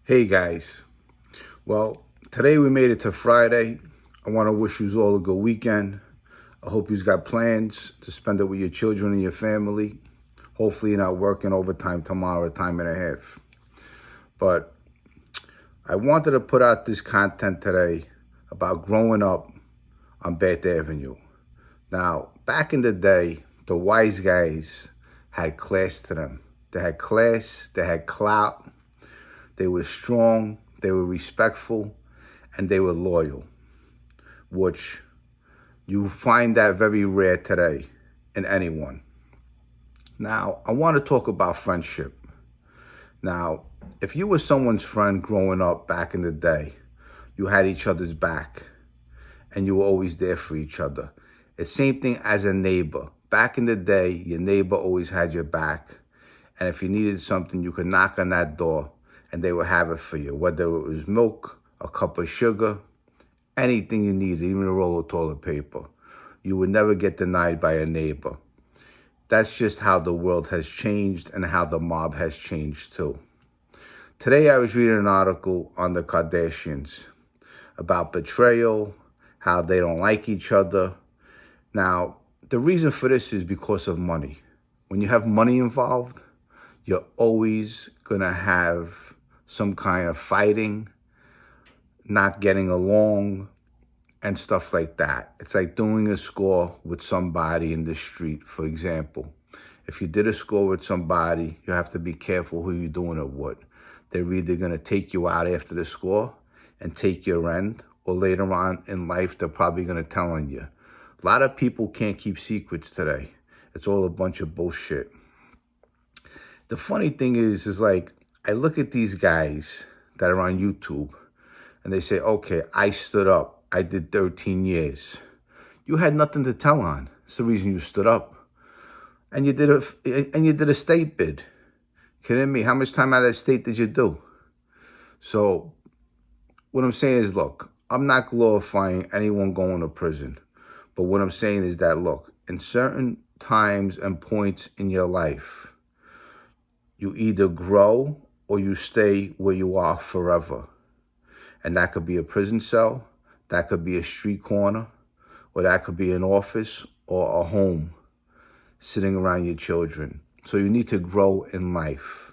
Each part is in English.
Hey guys, well, today we made it to Friday. I want to wish you all a good weekend. I hope you've got plans to spend it with your children and your family. Hopefully you're not working overtime tomorrow, time and a half. But I wanted to put out this content today about growing up on Bath Avenue. Now, back in the day, the wise guys had class to them. They had class, they had clout, they were strong, they were respectful, and they were loyal, which you find that very rare today in anyone. Now, I want to talk about friendship. Now, if you were someone's friend growing up back in the day, you had each other's back and you were always there for each other. It's the same thing as a neighbor. Back in the day, your neighbor always had your back. And if you needed something, you could knock on that door and they would have it for you, whether it was milk, a cup of sugar, anything you needed, even a roll of toilet paper. You would never get denied by a neighbor. That's just how the world has changed and how the mob has changed too. Today I was reading an article on the Kardashians about betrayal, how they don't like each other. Now, the reason for this is because of money. When you have money involved, you're always gonna have some kind of fighting, not getting along, and stuff like that. It's like doing a score with somebody in the street, for example. If you did a score with somebody, you have to be careful who you're doing it with. They're either going to take you out after the score and take your end, or later on in life, they're probably going to tell on you. A lot of people can't keep secrets today. It's all a bunch of bullshit. The funny thing is like, I look at these guys that are on YouTube and they say, okay, I stood up. I did 13 years. You had nothing to tell on. It's the reason you stood up. And you did a state bid. Kidding me? How much time out of state did you do? So what I'm saying is, look, I'm not glorifying anyone going to prison. But what I'm saying is that, look, in certain times and points in your life, you either grow or you stay where you are forever. And that could be a prison cell, that could be a street corner, or that could be an office or a home sitting around your children. So you need to grow in life.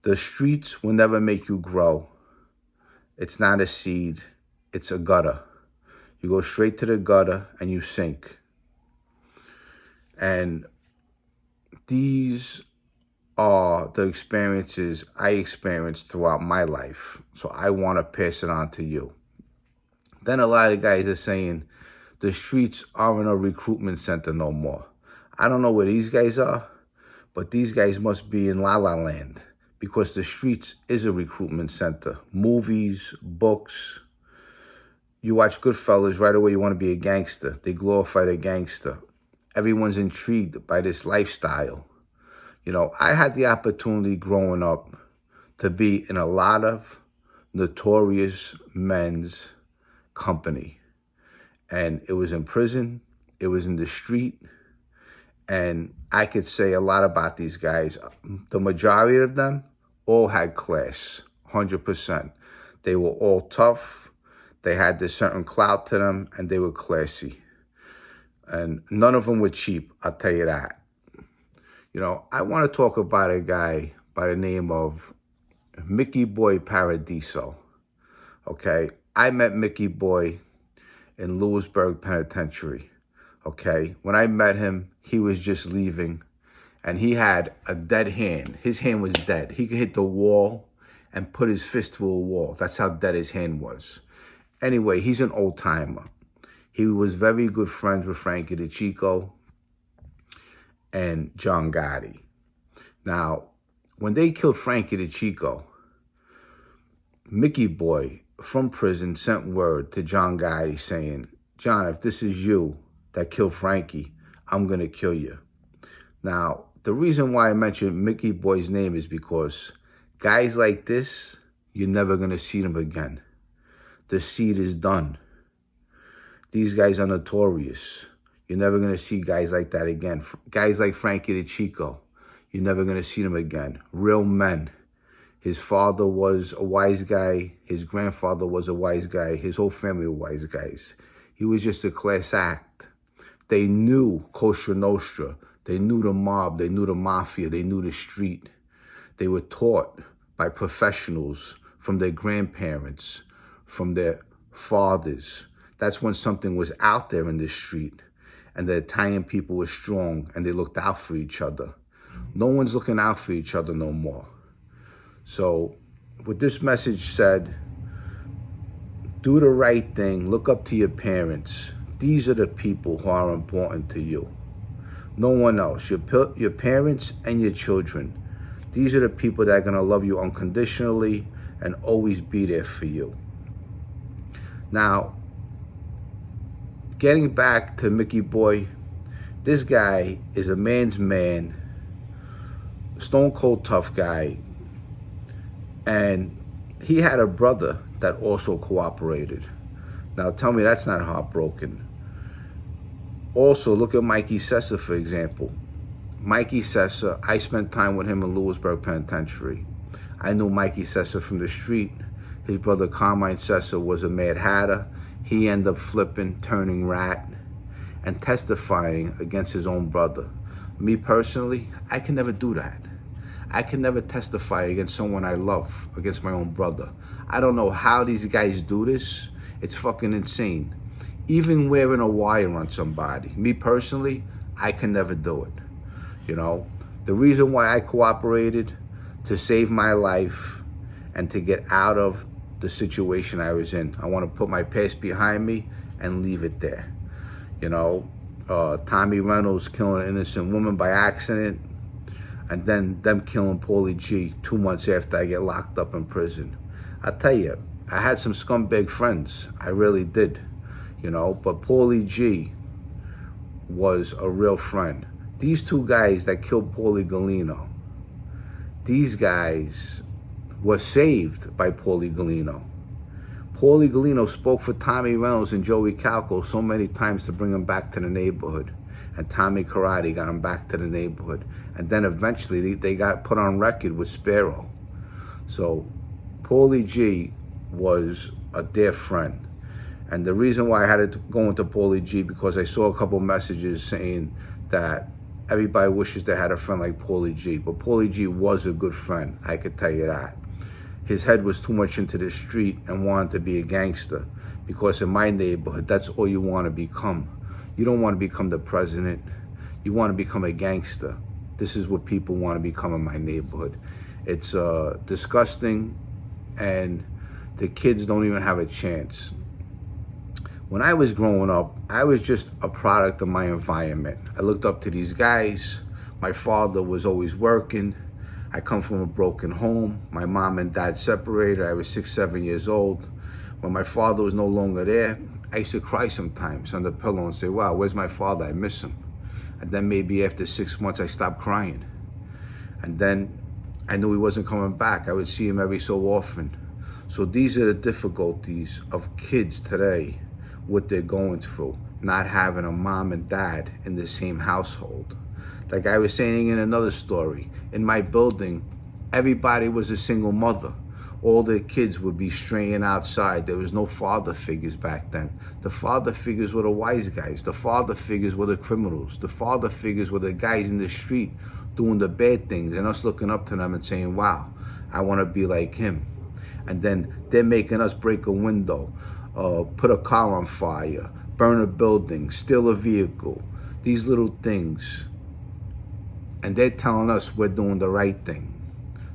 The streets will never make you grow. It's not a seed, it's a gutter. You go straight to the gutter and you sink. And these are the experiences I experienced throughout my life. So I want to pass it on to you. Then a lot of guys are saying the streets aren't a recruitment center no more. I don't know where these guys are, but these guys must be in La La Land, because the streets is a recruitment center. Movies, books. You watch Goodfellas, right away you want to be a gangster. They glorify the gangster. Everyone's intrigued by this lifestyle. You know, I had the opportunity growing up to be in a lot of notorious men's company. And it was in prison, it was in the street, and I could say a lot about these guys. The majority of them all had class, 100%. They were all tough, they had this certain clout to them, and they were classy. And none of them were cheap, I'll tell you that. You know, I want to talk about a guy by the name of Mickey Boy Paradiso. Okay, I met Mickey Boy in Lewisburg Penitentiary. Okay, when I met him, he was just leaving and he had a dead hand. His hand was dead. He could hit the wall and put his fist to a wall. That's how dead his hand was. Anyway, he's an old timer. He was very good friends with Frankie DeChico and John Gotti. Now, when they killed Frankie DeChico, Mickey Boy from prison sent word to John Gotti saying, John, if this is you that killed Frankie, I'm going to kill you. Now, the reason why I mentioned Mickey Boy's name is because guys like this, you're never going to see them again. The seed is done. These guys are notorious. You're never going to see guys like that again. Guys like Frankie DeChico, you're never going to see them again. Real men. His father was a wise guy. His grandfather was a wise guy. His whole family were wise guys. He was just a class act. They knew Kosher Nostra. They knew the mob. They knew the mafia. They knew the street. They were taught by professionals from their grandparents, from their fathers. That's when something was out there in the street, and the Italian people were strong and they looked out for each other. No one's looking out for each other no more. So what this message said, do the right thing, look up to your parents. These are the people who are important to you. No one else. Your parents and your children. These are the people that are going to love you unconditionally and always be there for you. Now, getting back to Mickey Boy, this guy is a man's man, stone cold tough guy. And he had a brother that also cooperated. Now tell me that's not heartbroken. Also, look at Mikey Sessa, for example. Mikey Sessa, I spent time with him in Lewisburg Penitentiary. I knew Mikey Sessa from the street. His brother Carmine Sessa was a Mad Hatter. He ended up flipping, turning rat, and testifying against his own brother. Me personally, I can never do that. I can never testify against someone I love, against my own brother. I don't know how these guys do this. It's fucking insane. Even wearing a wire on somebody. Me personally, I can never do it. You know, the reason why I cooperated, to save my life and to get out of the situation I was in. I want to put my past behind me and leave it there. You know, Tommy Reynolds killing an innocent woman by accident, and then them killing Paulie G 2 months after I get locked up in prison. I tell you, I had some scumbag friends. I really did, you know, but Paulie G was a real friend. These two guys that killed Paulie Galino, these guys were saved by Paulie Galino. Paulie Galino spoke for Tommy Reynolds and Joey Calco so many times to bring him back to the neighborhood. And Tommy Karate got him back to the neighborhood. And then eventually they got put on record with Sparrow. So Paulie G was a dear friend. And the reason why I had to go into Paulie G, because I saw a couple messages saying that everybody wishes they had a friend like Paulie G. But Paulie G was a good friend, I could tell you that. His head was too much into the street and wanted to be a gangster. Because in my neighborhood, that's all you want to become. You don't want to become the president. You want to become a gangster. This is what people want to become in my neighborhood. It's disgusting, and the kids don't even have a chance. When I was growing up, I was just a product of my environment. I looked up to these guys. My father was always working. I come from a broken home. My mom and dad separated. I was 6, 7 years old. When my father was no longer there, I used to cry sometimes on the pillow and say, wow, where's my father? I miss him. And then maybe after 6 months, I stopped crying. And then I knew he wasn't coming back. I would see him every so often. So these are the difficulties of kids today, what they're going through, not having a mom and dad in the same household. Like I was saying in another story, in my building, everybody was a single mother. All the kids would be straying outside. There was no father figures back then. The father figures were the wise guys. The father figures were the criminals. The father figures were the guys in the street doing the bad things, and us looking up to them and saying, wow, I want to be like him. And then they're making us break a window, put a car on fire, burn a building, steal a vehicle, these little things. And they're telling us we're doing the right thing.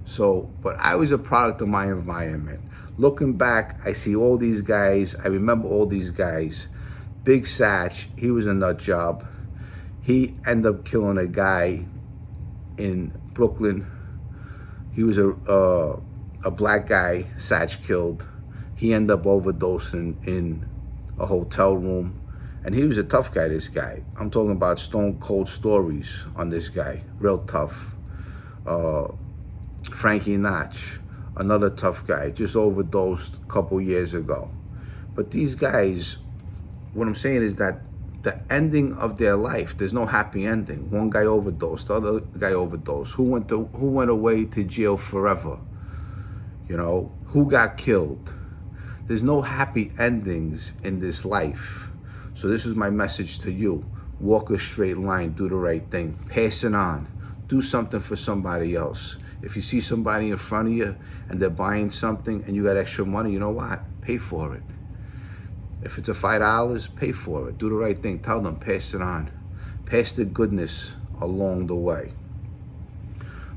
So, but I was a product of my environment. Looking back, I see all these guys. I remember all these guys. Big Satch, he was a nut job. He ended up killing a guy in Brooklyn. He was a black guy Satch killed. He ended up overdosing in a hotel room. And he was a tough guy, this guy. I'm talking about stone cold stories on this guy. Real tough. Frankie Notch, another tough guy, just overdosed a couple years ago. But these guys, what I'm saying is that the ending of their life, there's no happy ending. One guy overdosed, the other guy overdosed. Who went away to jail forever? You know, who got killed? There's no happy endings in this life. So this is my message to you. Walk a straight line, do the right thing, pass it on. Do something for somebody else. If you see somebody in front of you and they're buying something and you got extra money, you know what? Pay for it. If it's a $5, pay for it. Do the right thing. Tell them, pass it on. Pass the goodness along the way.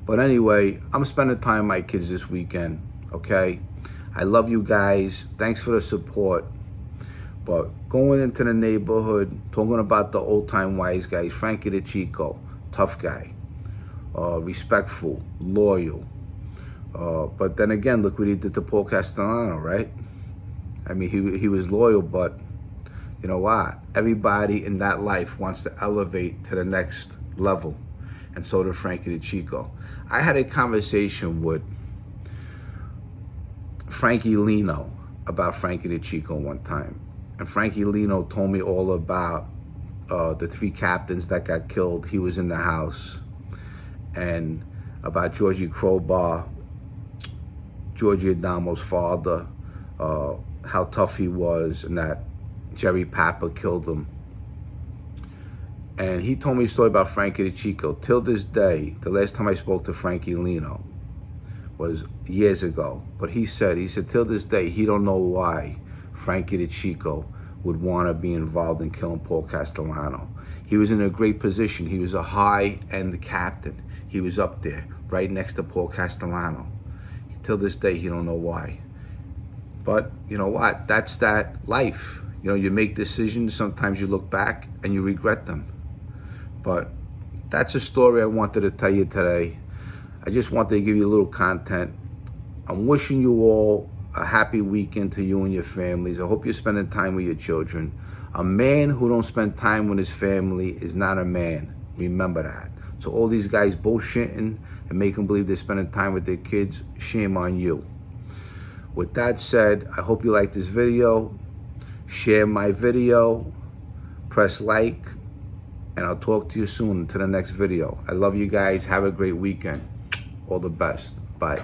But anyway, I'm spending time with my kids this weekend, okay? I love you guys. Thanks for the support. But going into the neighborhood, talking about the old-time wise guys, Frankie the Chico, tough guy, respectful, loyal. But then again, look what he did to Paul Castellano, right? I mean, he was loyal, but you know what? Everybody in that life wants to elevate to the next level. And so did Frankie the Chico. I had a conversation with Frankie Lino about Frankie the Chico one time. And Frankie Lino told me all about the 3 captains that got killed. He was in the house. And about Georgie Crowbar, Georgie Adamo's father, how tough he was, and that Jerry Papa killed him. And he told me a story about Frankie the Chico. Till this day, the last time I spoke to Frankie Lino was years ago. But he said, till this day, he don't know why Frankie the Chico would want to be involved in killing Paul Castellano. He was in a great position. He was a high-end captain. He was up there, right next to Paul Castellano. Till this day, he don't know why. But you know what? That's that life. You know, you make decisions, sometimes you look back and you regret them. But that's a story I wanted to tell you today. I just wanted to give you a little content. I'm wishing you all a happy weekend, to you and your families. I hope you're spending time with your children. A man who don't spend time with his family is not a man. Remember that. So all these guys bullshitting and making believe they're spending time with their kids, shame on you. With that said, I hope you like this video. Share my video. Press like. And I'll talk to you soon to the next video. I love you guys. Have a great weekend. All the best. Bye.